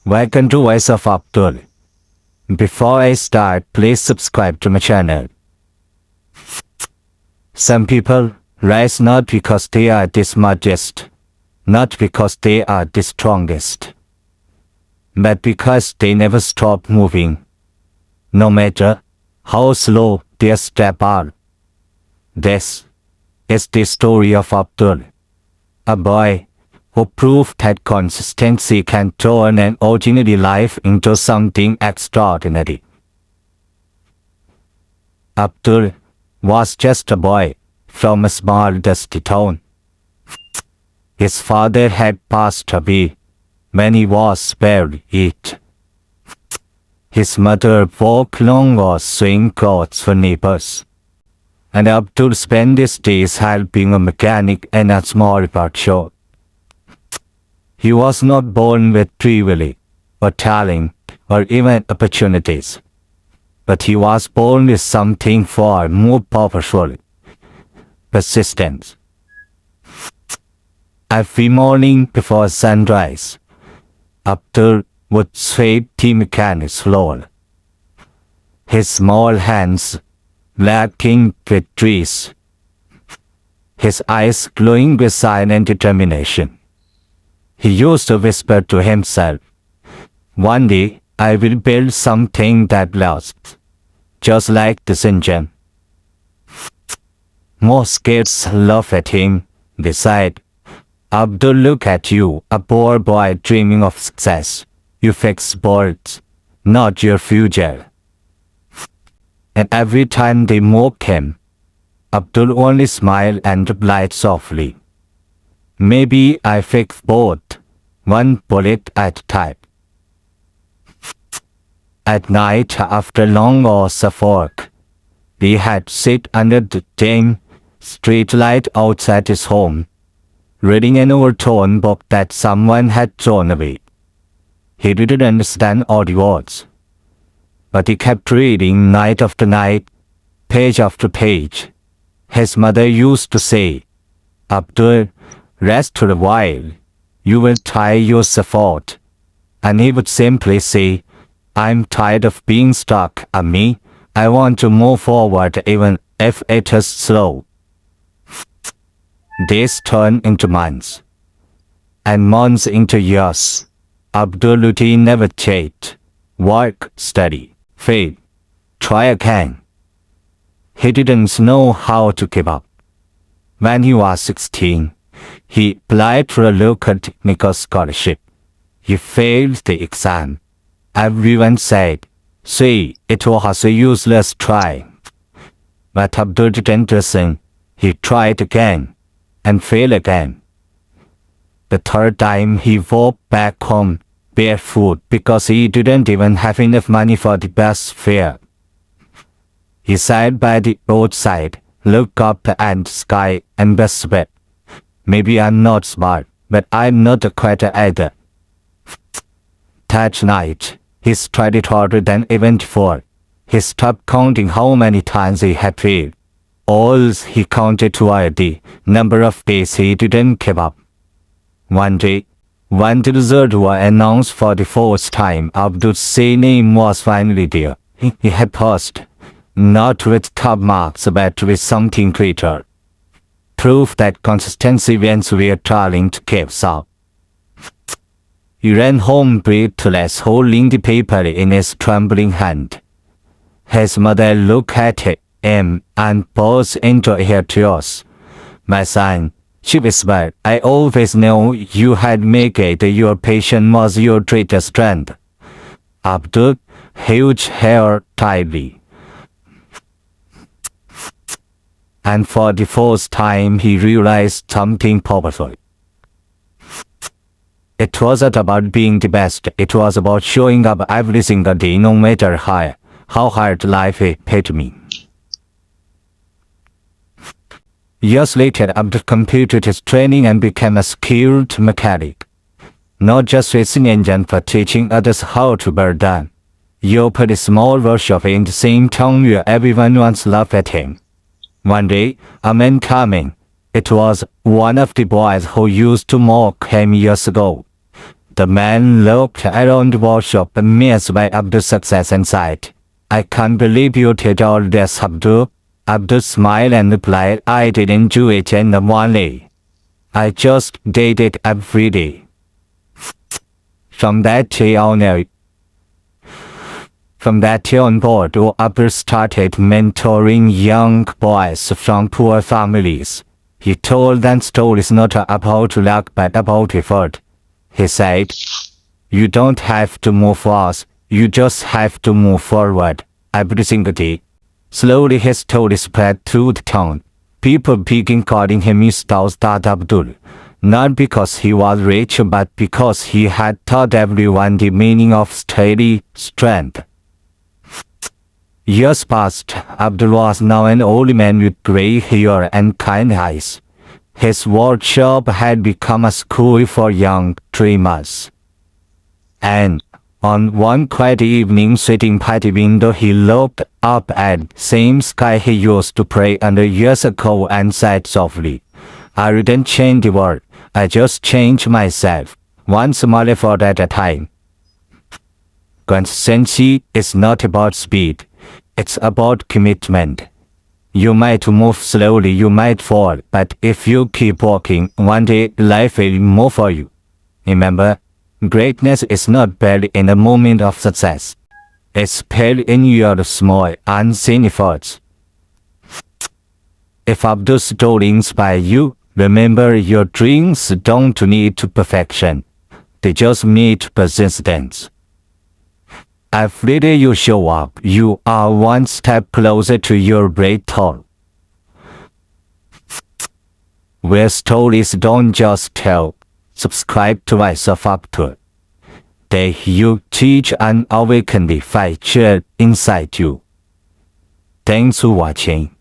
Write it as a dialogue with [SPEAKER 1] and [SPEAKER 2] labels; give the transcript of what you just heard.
[SPEAKER 1] Welcome to Voice of Abdul. Before I start, please subscribe to my channel. Some people rise not because they are the smartest, not because they are the strongest, but because they never stop moving, no matter how slow their steps are. This is the story of Abdul, a boy who proved that consistency can turn an ordinary life into something extraordinary. Abdul was just a boy from a small dusty town. His father had passed away when he was barely 8. His mother worked long hours sewing clothes for neighbors, and Abdul spent his days helping a mechanic in a small workshop. He was not born with privilege, or talent, or even opportunities, but he was born with something far more powerful: persistence. Every morning before sunrise, Abdul would sweep the mechanic's floor, his small hands lacking with grease, his eyes glowing with silent determination. He used to whisper to himself, "One day I will build something that lasts, just like this engine." Most kids laugh at him. They said, "Abdul, look at you, a poor boy dreaming of success. You fix bolts, not your future." And every time they mocked him, Abdul only smiled and replied softly, "Maybe I fix both, one bullet at a time." At night, after long hours of work, he had sit under the dim street light outside his home, reading an overtorn book that someone had thrown away. He didn't understand all the words, but he kept reading night after night, page after page. His mother used to say, "Abdul, rest for a while, you will tire yourself out." And he would simply say, "I'm tired of being stuck, Ammi. I want to move forward even if it is slow." Days turned into months, and months into years. Abdul's routine never changed. Work, study, fail, try again. He didn't know how to give up. When he was 16, he applied for a local technical scholarship. He failed the exam. Everyone said, "See, it was a useless try." But Abdul didn't listen. He tried again, and failed again. The third time he walked back home barefoot because he didn't even have enough money for the bus fare. He sat by the roadside, looked up at the sky, and whispered, "Maybe I'm not smart, but I'm not a quitter either." That night, he studied harder than even before. He stopped counting how many times he had failed. All he counted were the number of days he didn't give up. One day, when the results were announced for the first time, Abdul's name was finally there. He had passed, not with top marks, but with something greater. Proof that consistency wins were trying to keep up. He ran home breathless, holding the paper in his trembling hand. His mother looked at him and burst into her tears. "My son," she whispered, "I always knew you had made it. Your patience was your greatest strength." Abdul held her tightly, and for the first time he realized something powerful. It wasn't about being the best, it was about showing up every single day, no matter how hard life hit me. Years later, Abdul completed his training and became a skilled mechanic, not just fixing engines but teaching others how to build them. He opened a small workshop in the same town where everyone once laughed at him. One day, a man came in. It was one of the boys who used to mock him years ago. The man looked around the workshop amazed by Abdul's success and sighed. I can't believe you did all this, Abdul. Abdul smiled and replied, I didn't do it in one day. I just did it every day. From that day on board, Abdul started mentoring young boys from poor families. He told them stories not about luck but about effort. He said, you don't have to move fast, you just have to move forward every single day. Slowly his story spread through the town. People began calling him Ustad Abdul, not because he was rich but because he had taught everyone the meaning of steady strength. Years passed. Abdul was now an old man with gray hair and kind eyes. His workshop had become a school for young dreamers. And on one quiet evening, sitting by the window, he looked up at the same sky he used to pray under years ago and said softly, I didn't change the world, I just changed myself, one small effort at a time. Consistency is not about speed, it's about commitment. You might move slowly, you might fall, but if you keep walking, one day life will move for you. Remember, greatness is not built in a moment of success. It's built in your small, unseen efforts. If Abdul's story inspires you, remember your dreams don't need perfection. They just need persistence. Every day you show up, you are one step closer to your breakthrough. Where stories don't just tell, subscribe to Rise of Abdul. They you teach and awaken the fire inside you. Thanks for watching.